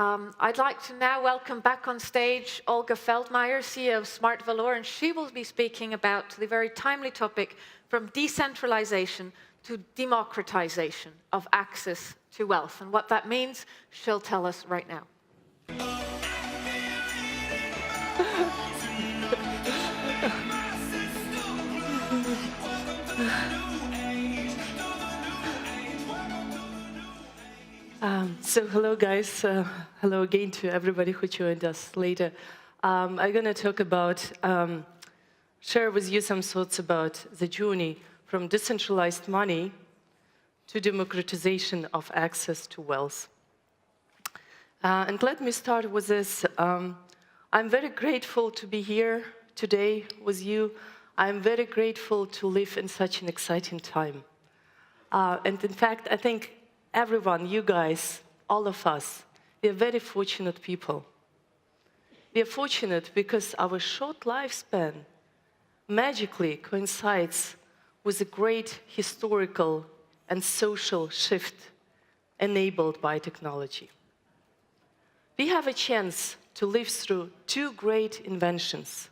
I'd like to now welcome back on stage Olga Feldmeier, CEO of Smart Valor, and she will be speaking about the very timely topic from decentralization to democratization of access to wealth. And what that means, she'll tell us right now. So hello guys, hello again to everybody who joined us later. I'm going to talk about, share with you some thoughts about the journey from decentralized money to democratization of access to wealth. And let me start with this. I'm very grateful to be here today with you. I'm very grateful to live in such an exciting time. And in fact, I think everyone, you guys, all of us, we are very fortunate people. We are fortunate because our short lifespan magically coincides with a great historical and social shift enabled by technology. We have a chance to live through two great inventions.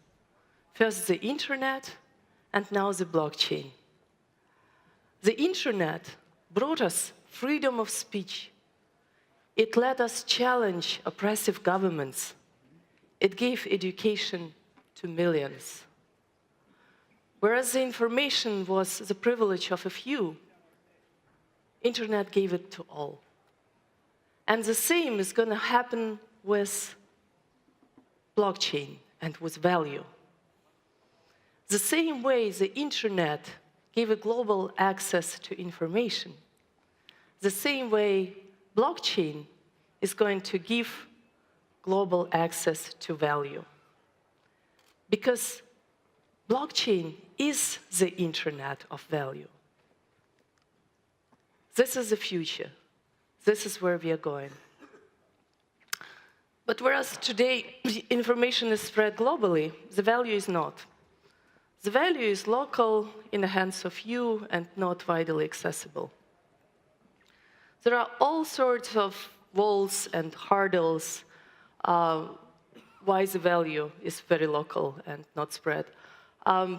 First, the internet, and now the blockchain. The internet brought us freedom of speech. It let us challenge oppressive governments. It gave education to millions. Whereas the information was the privilege of a few, internet gave it to all. And the same is going to happen with blockchain and with value. The same way the internet gave a global access to information, the same way blockchain is going to give global access to value. Because blockchain is the internet of value. This is the future. This is where we are going. But whereas today information is spread globally, the value is not. The value is local, in the hands of few, and not widely accessible. There are all sorts of walls and hurdles why the value is very local and not spread,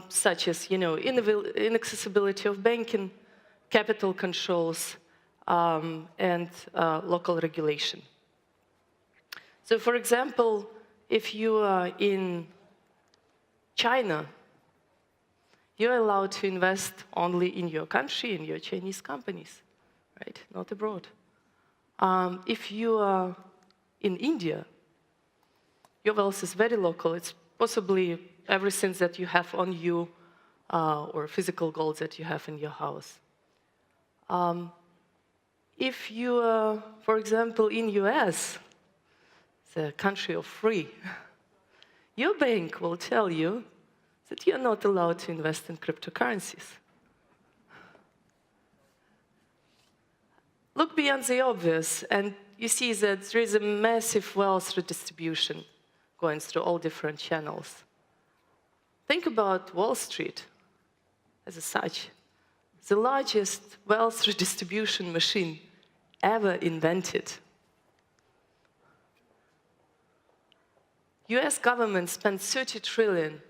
such as inaccessibility of banking, capital controls, and local regulation. So, for example, if you are in China, you're allowed to invest only in your country, in your Chinese companies. Right? Not abroad. If you are in India, your wealth is very local. It's possibly everything that you have on you or physical gold that you have in your house. If you are, for example, in US, the country of free, your bank will tell you that you're not allowed to invest in cryptocurrencies. Look beyond the obvious, and you see that there is a massive wealth redistribution going through all different channels. Think about Wall Street as such, the largest wealth redistribution machine ever invented. US government spent $30 trillion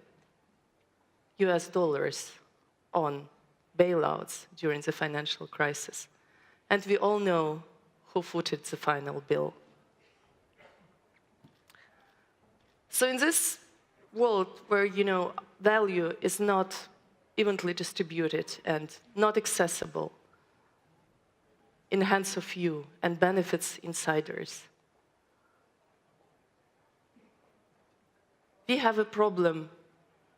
on bailouts during the financial crisis. And we all know who footed the final bill. So in this world where, value is not evenly distributed and not accessible in the hands of few and benefits insiders, we have a problem.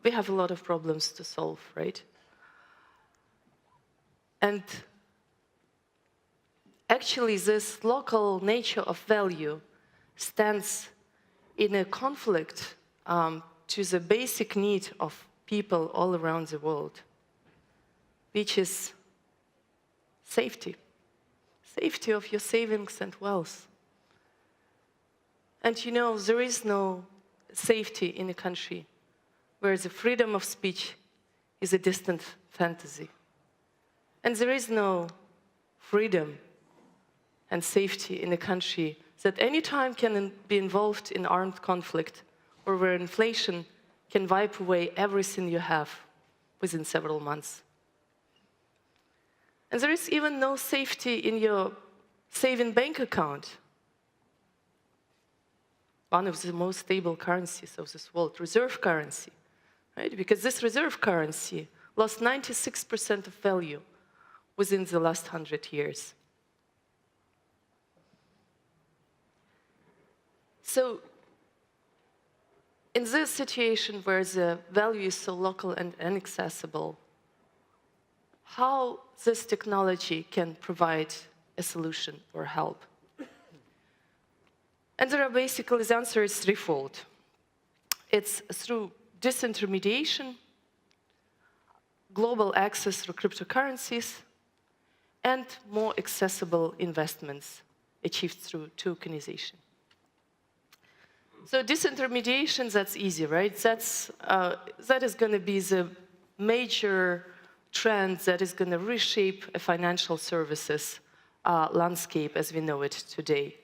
We have a lot of problems to solve, right? And actually, this local nature of value stands in a conflict to the basic need of people all around the world, which is safety. Safety of your savings and wealth. And there is no safety in a country where the freedom of speech is a distant fantasy. And there is no freedom and safety in a country that any time can be involved in armed conflict or where inflation can wipe away everything you have within several months. And there is even no safety in your saving bank account. One of the most stable currencies of this world, reserve currency, right? Because this reserve currency lost 96% of value within the last 100 years. So in this situation where the value is so local and inaccessible, how this technology can provide a solution or help? And there are basically, the answer is threefold. It's through disintermediation, global access through cryptocurrencies, and more accessible investments achieved through tokenization. So disintermediation, that's easy, right? That is going to be the major trend that is going to reshape a financial services landscape as we know it today.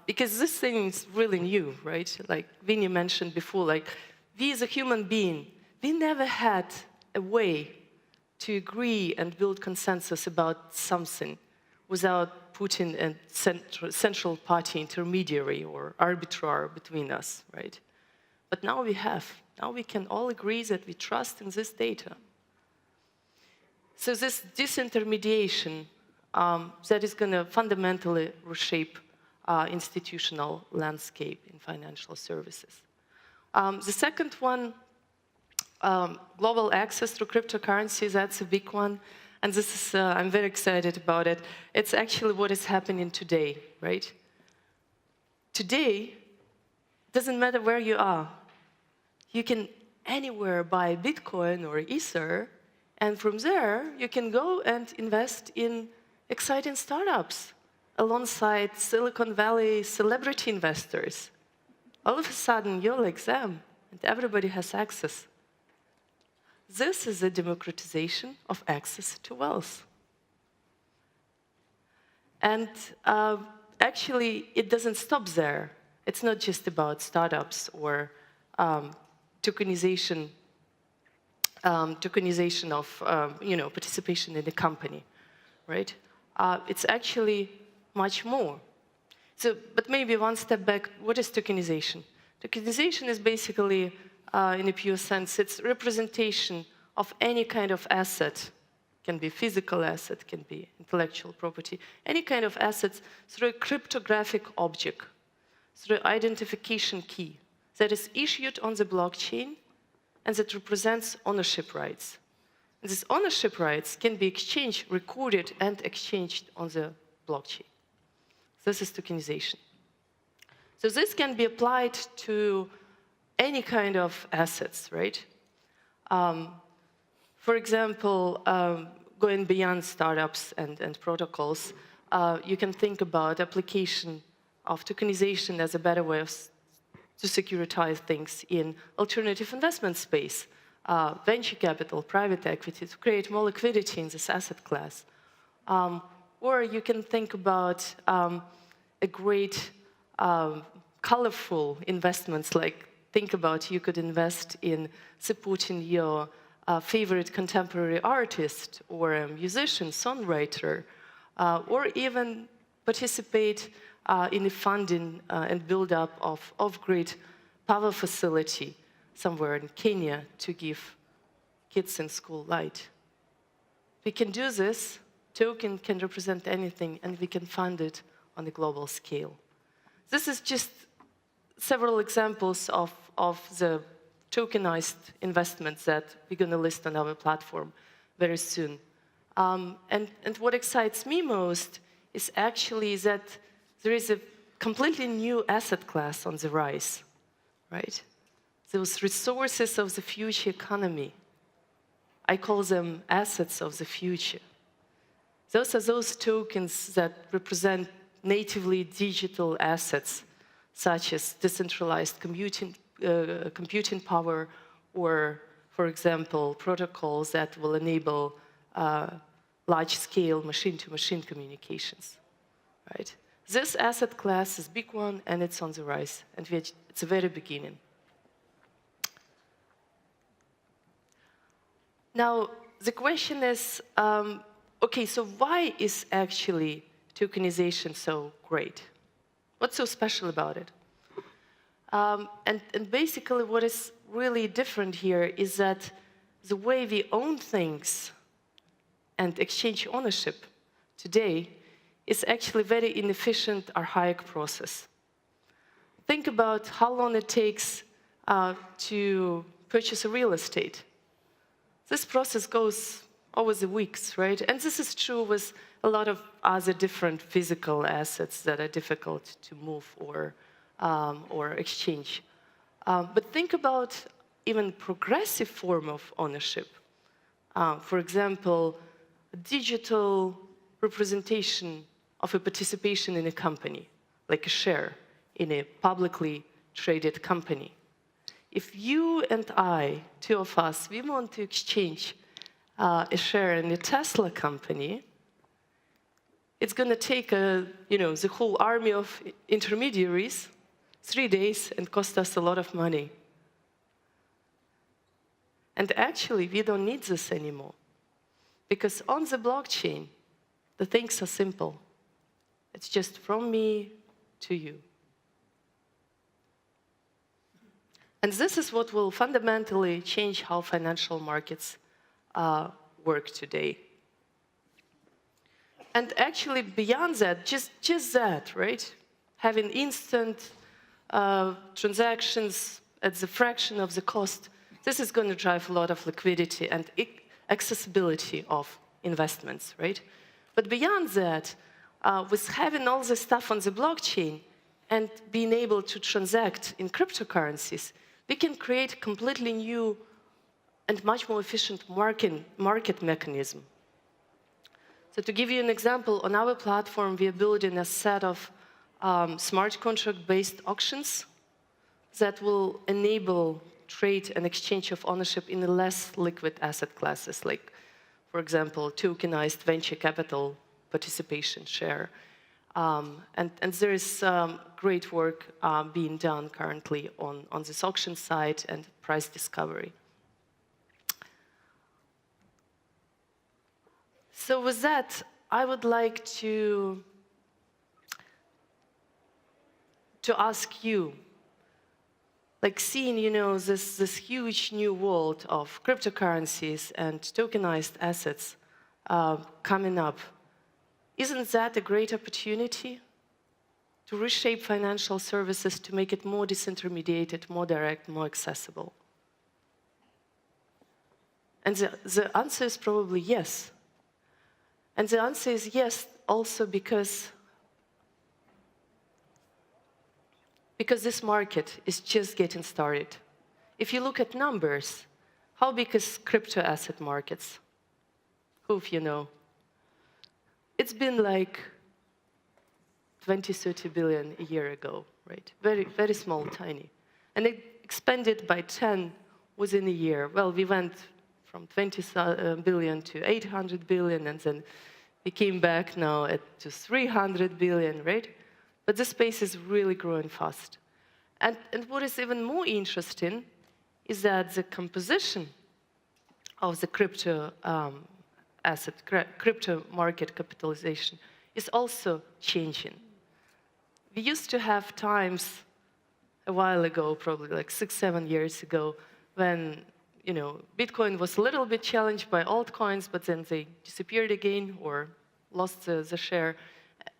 Because this thing is really new, right? Like Vinny mentioned before, like we as a human being, we never had a way to agree and build consensus about something without putting a central party intermediary or arbiter between us, right? But now we have. Now we can all agree that we trust in this data. So this disintermediation, that is going to fundamentally reshape institutional landscape in financial services. The second one, global access through cryptocurrency, that's a big one. And this is, I'm very excited about it. It's actually what is happening today, right? Today, it doesn't matter where you are. You can anywhere buy Bitcoin or Ether, and from there, you can go and invest in exciting startups alongside Silicon Valley celebrity investors. All of a sudden, you're like them, and everybody has access. This is a democratization of access to wealth. And actually, it doesn't stop there. It's not just about startups or tokenization of participation in a company, right? It's actually much more. So, but maybe one step back, what is tokenization? Tokenization is basically, in a pure sense, it's representation of any kind of asset. Can be physical asset, can be intellectual property, any kind of assets through a cryptographic object, through identification key that is issued on the blockchain and that represents ownership rights. And these ownership rights can be exchanged, recorded, and exchanged on the blockchain. This is tokenization. So this can be applied to any kind of assets, right? For example, going beyond startups and protocols, you can think about application of tokenization as a better way to securitize things in alternative investment space, venture capital, private equity, to create more liquidity in this asset class. Or you can think about a great, colorful investments, like think about you could invest in supporting your favorite contemporary artist or a musician, songwriter, or even participate in the funding and build-up of off-grid power facility somewhere in Kenya to give kids in school light. We can do this. Token can represent anything, and we can fund it on a global scale. This is just several examples of the tokenized investments that we're going to list on our platform very soon. And what excites me most is actually that there is a completely new asset class on the rise, right? Those resources of the future economy. I call them assets of the future. Those are those tokens that represent natively digital assets, such as decentralized computing power, or, for example, protocols that will enable large-scale machine-to-machine communications, right? This asset class is a big one, and it's on the rise, and it's the very beginning. Now, the question is, okay, so why is actually tokenization so great? What's so special about it? And basically what is really different here is that the way we own things and exchange ownership today is actually a very inefficient, archaic process. Think about how long it takes to purchase a real estate. This process goes over the weeks, right? And this is true with a lot of other different physical assets that are difficult to move or exchange. But think about even progressive form of ownership. For example, a digital representation of a participation in a company, like a share in a publicly traded company. If you and I, two of us, we want to exchange a share in a Tesla company, it's going to take the whole army of intermediaries 3 days and cost us a lot of money. And actually, we don't need this anymore. Because on the blockchain, the things are simple. It's just from me to you. And this is what will fundamentally change how financial markets work today. And actually, beyond that, just that, right? Having instant transactions at the fraction of the cost, this is going to drive a lot of liquidity and accessibility of investments, right? But beyond that, with having all this stuff on the blockchain and being able to transact in cryptocurrencies, we can create completely new and much more efficient market mechanism. So to give you an example, on our platform, we are building a set of smart contract-based auctions that will enable trade and exchange of ownership in the less liquid asset classes, like, for example, tokenized venture capital participation share. And there is great work being done currently on this auction site and price discovery. So with that, I would like to ask you, like seeing, this huge new world of cryptocurrencies and tokenized assets coming up, isn't that a great opportunity to reshape financial services to make it more disintermediated, more direct, more accessible? And the answer is probably yes. And the answer is yes also because this market is just getting started. If you look at numbers, how big is crypto asset markets? Who of you know? It's been like 20, 30 billion a year ago, right? Very, very small, tiny. And it expanded by 10 within a year. Well, we went from 20 billion to 800 billion, and then we came back now to 300 billion, right? But the space is really growing fast. And what is even more interesting is that the composition of the crypto crypto market capitalization is also changing. We used to have times a while ago, probably like 6, 7 years ago, when Bitcoin was a little bit challenged by altcoins, but then they disappeared again or lost the share.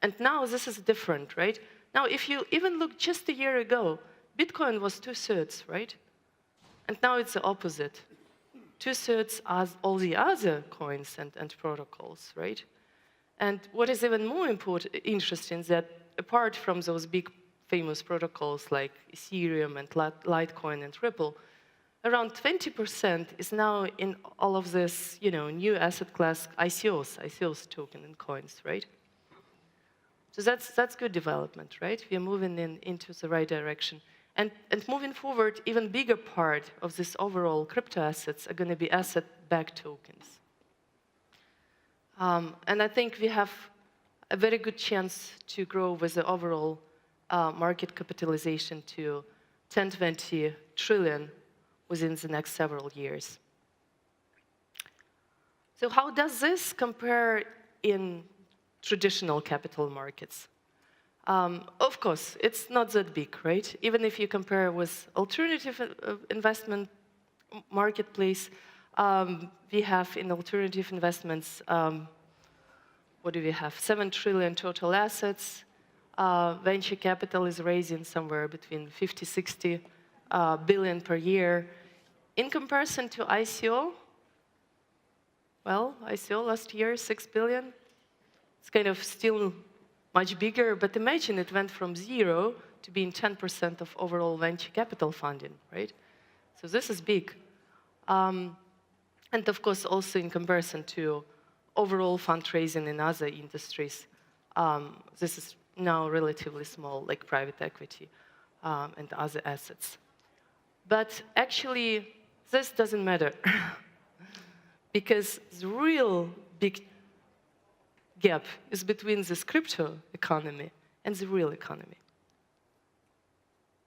And now this is different, right? Now, if you even look just a year ago, Bitcoin was 2/3, right? And now it's the opposite. 2/3 are all the other coins and protocols, right? And what is even more interesting is that apart from those big famous protocols like Ethereum and Litecoin and Ripple, around 20% is now in all of this, new asset class ICOs token and coins, right? So that's good development, right? We are moving into the right direction. And moving forward, even bigger part of this overall crypto assets are going to be asset-backed tokens. And I think we have a very good chance to grow with the overall market capitalization to 10-20 trillion within the next several years. So how does this compare in traditional capital markets? Of course, it's not that big, right? Even if you compare with alternative investment marketplace, we have in alternative investments, what do we have? 7 trillion total assets. Venture capital is raising somewhere between 50, 60 billion per year. In comparison to ICO, well, ICO last year, 6 billion. It's kind of still much bigger, but imagine it went from 0 to being 10% of overall venture capital funding, right? So this is big. And of course, also in comparison to overall fundraising in other industries, this is now relatively small, like private equity and other assets. But actually, this doesn't matter. Because the real big gap is between this crypto economy and the real economy.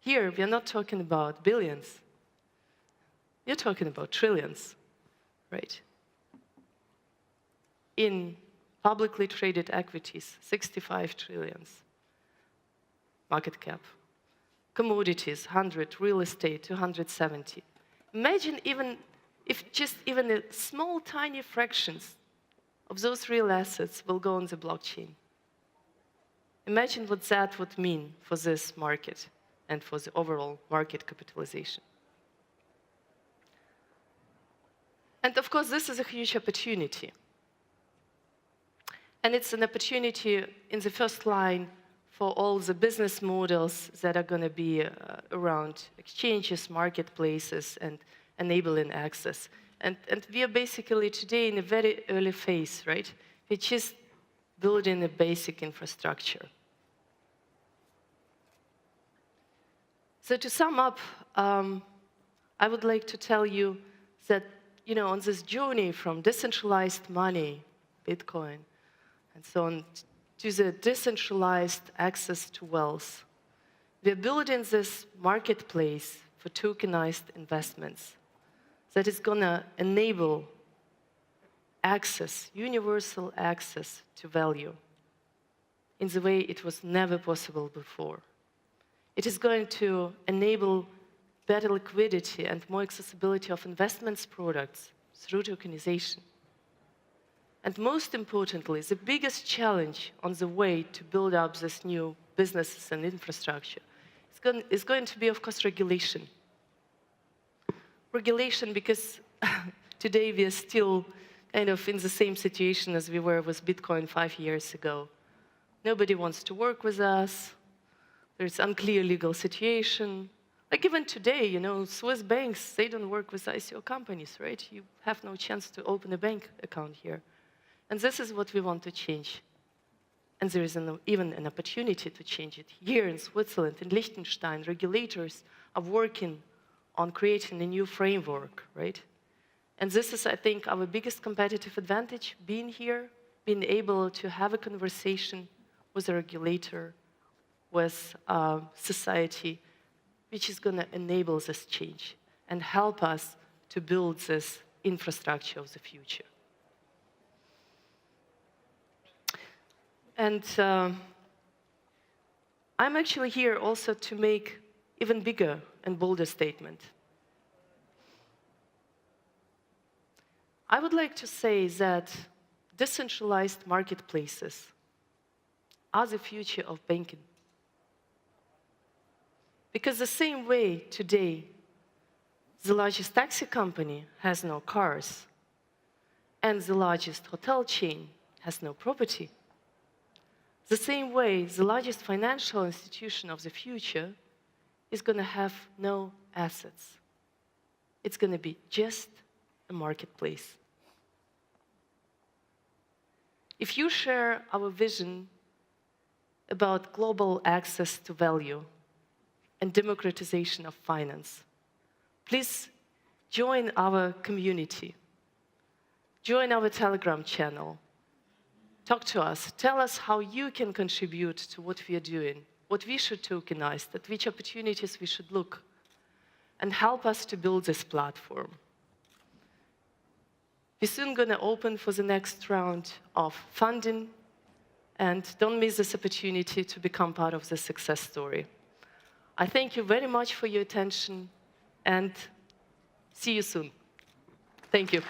Here, we are not talking about billions. We're talking about trillions, right? In publicly traded equities, 65 trillions market cap. Commodities, 100, real estate, 270. Imagine if just even a small, tiny fractions of those real assets will go on the blockchain. Imagine what that would mean for this market and for the overall market capitalization. And of course, this is a huge opportunity. And it's an opportunity in the first line for all the business models that are going to be around exchanges, marketplaces, and enabling access. And we are basically today in a very early phase, right? We're just building a basic infrastructure. So to sum up, I would like to tell you that, on this journey from decentralized money, Bitcoin, and so on, to the decentralized access to wealth, we are building this marketplace for tokenized investments that is going to enable access, universal access to value in the way it was never possible before. It is going to enable better liquidity and more accessibility of investments products through tokenization. And most importantly, the biggest challenge on the way to build up this new businesses and infrastructure is going to be, of course, regulation. Regulation, because today we are still kind of in the same situation as we were with Bitcoin 5 years ago. Nobody wants to work with us. There's unclear legal situation. Like even today, Swiss banks, they don't work with ICO companies, right? You have no chance to open a bank account here. And this is what we want to change. And there is even an opportunity to change it. Here in Switzerland, in Liechtenstein, regulators are working on creating a new framework, right? And this is, I think, our biggest competitive advantage, being here, being able to have a conversation with a regulator, with society, which is going to enable this change and help us to build this infrastructure of the future. And I'm actually here also to make even bigger and bolder statement. I would like to say that decentralized marketplaces are the future of banking. Because the same way today, the largest taxi company has no cars, and the largest hotel chain has no property, the same way the largest financial institution of the future is going to have no assets. It's going to be just a marketplace. If you share our vision about global access to value and democratization of finance, please join our community. Join our Telegram channel. talk to us. Tell us how you can contribute to what we are doing, what we should tokenize, at which opportunities we should look, and help us to build this platform. We're soon going to open for the next round of funding, and don't miss this opportunity to become part of the success story. I thank you very much for your attention, and see you soon. Thank you.